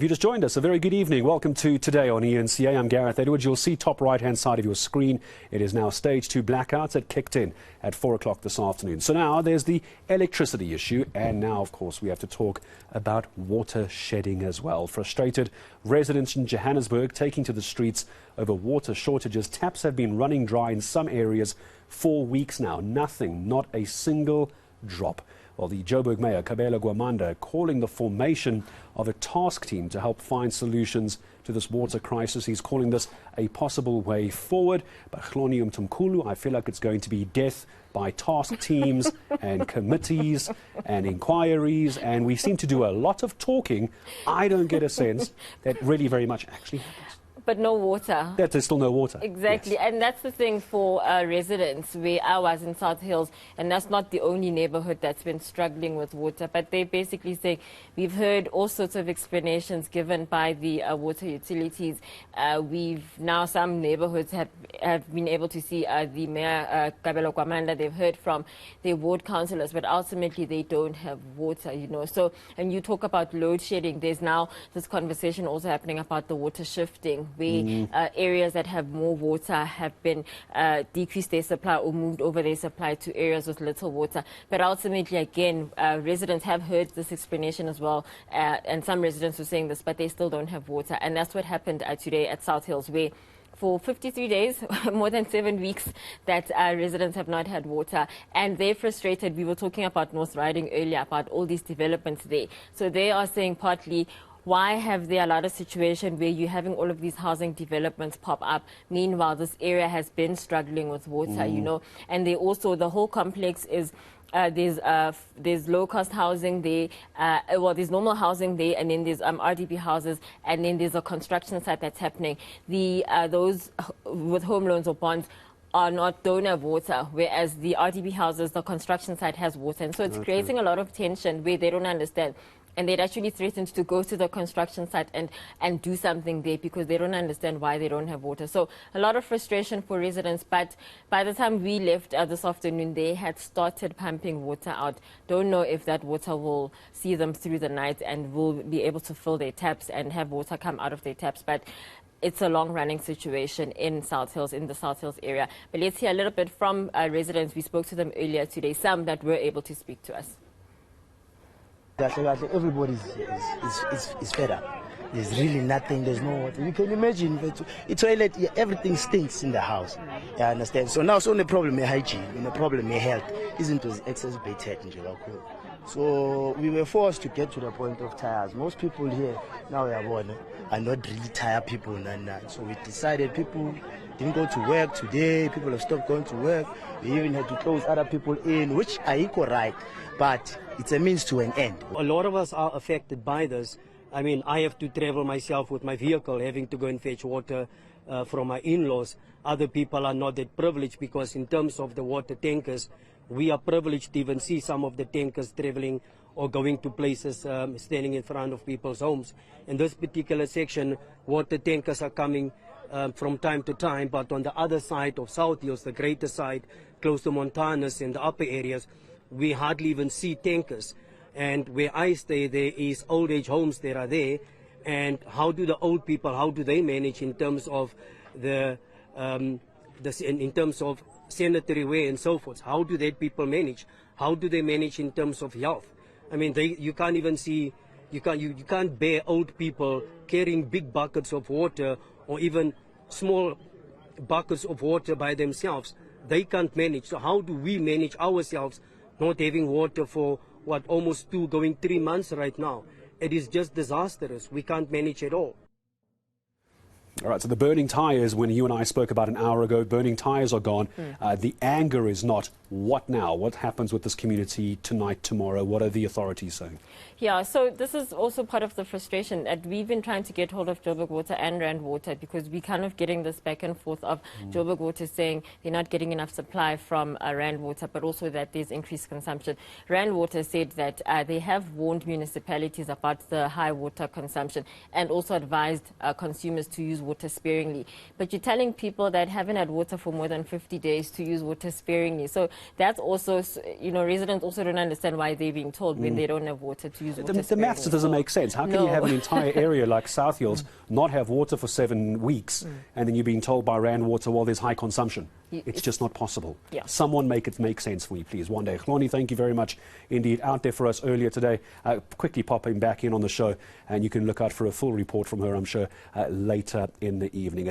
If you just joined us, a very good evening. Welcome to Today on eNCA. I'm Gareth Edwards. You'll see top right-hand side of your screen. It is now stage 2 blackouts. It kicked in at 4 o'clock this afternoon. So now there's the electricity issue. And now, of course, we have to talk about water shedding as well. Frustrated residents in Johannesburg taking to the streets over water shortages. Taps have been running dry in some areas for weeks now. Nothing, not a single drop. Well, the Joburg Mayor, Kabelo Gwamanda, calling the formation of a task team to help find solutions to this water crisis. He's calling this a possible way forward. But Hloni Mtimkulu, I feel like it's going to be death by task teams and committees and inquiries. And we seem to do a lot of talking. I don't get a sense that really very much actually happens. But no water. That there's still no water. Exactly. Yes. And that's the thing for residents where I was in South Hills. And that's not the only neighborhood that's been struggling with water. But they basically say we've heard all sorts of explanations given by the water utilities. Some neighborhoods have been able to see the Mayor, Kabelo Gwamanda. They've heard from their ward councillors. But ultimately they don't have water, you know. So, and you talk about load shedding. There's now this conversation also happening about the water shifting, where areas that have more water have been decreased their supply or moved over their supply to areas with little water. But ultimately, again, residents have heard this explanation as well, and some residents were saying this, but they still don't have water. And that's what happened today at South Hills, where for 53 days, more than 7 weeks, that residents have not had water. And they're frustrated. We were talking about North Riding earlier, about all these developments there. So they are saying partly, why have they allowed a situation where you're having all of these housing developments pop up? Meanwhile, this area has been struggling with water, you know. And they also, the whole complex is, there's low-cost housing there, there's normal housing there, and then there's RDP houses, and then there's a construction site that's happening. Those with home loans or bonds don't have water, whereas the RDP houses, the construction site has water. And so it's creating a lot of tension where they don't understand. And they'd actually threatened to go to the construction site and do something there because they don't understand why they don't have water. So a lot of frustration for residents. But by the time we left this afternoon, they had started pumping water out. Don't know if that water will see them through the night and will be able to fill their taps and have water come out of their taps. But it's a long-running situation in South Hills, in the South Hills area. But let's hear a little bit from residents. We spoke to them earlier today, some that were able to speak to us. Everybody is fed up. There's really nothing, there's no water. You can imagine the toilet, everything stinks in the house. You understand? So now it's only a problem of hygiene, and a problem of health. Isn't it exacerbated in Joburg? So we were forced to get to the point of tires. Most people here now are not really tired people. So we decided people didn't go to work today. People have stopped going to work. We even had to close other people in, which are equal right, but it's a means to an end. A lot of us are affected by this. I mean, I have to travel myself with my vehicle, having to go and fetch water from my in-laws. Other people are not that privileged because in terms of the water tankers, we are privileged to even see some of the tankers traveling or going to places, standing in front of people's homes. In this particular section, water tankers are coming from time to time, but on the other side of South Hills, the greater side, close to Montanus and the upper areas, we hardly even see tankers. And where I stay, there is old age homes that are there. And how do the old people, how do they manage in terms of in terms of sanitary wear and so forth? How do that people manage? How do they manage in terms of health? I mean, you can't even see, you can't bear old people carrying big buckets of water or even small buckets of water by themselves. They can't manage. So how do we manage ourselves not having water for, almost 2, going 3 months right now? It is just disastrous. We can't manage at all. All right, so the burning tyres, when you and I spoke about an hour ago, burning tyres are gone. The anger is not. What now? What happens with this community tonight, tomorrow? What are the authorities saying? Yeah, so this is also part of the frustration that we've been trying to get hold of Joburg Water and Rand Water because we're kind of getting this back and forth of Joburg Water saying they're not getting enough supply from Rand Water, but also that there's increased consumption. Rand Water said that they have warned municipalities about the high water consumption and also advised consumers to use water sparingly. But you're telling people that haven't had water for more than 50 days to use water sparingly. So that's also, residents also don't understand why they're being told when they don't have water to use water The maths sparingly. doesn't make sense. How can you have an entire area like South Hills not have water for 7 weeks and then you're being told by Rand Water, well, there's high consumption? It's just not possible. Yeah. Someone make it make sense for me, please, one day. Hloni, thank you very much indeed. Out there for us earlier today. Quickly popping back in on the show, and you can look out for a full report from her, I'm sure, later in the evening.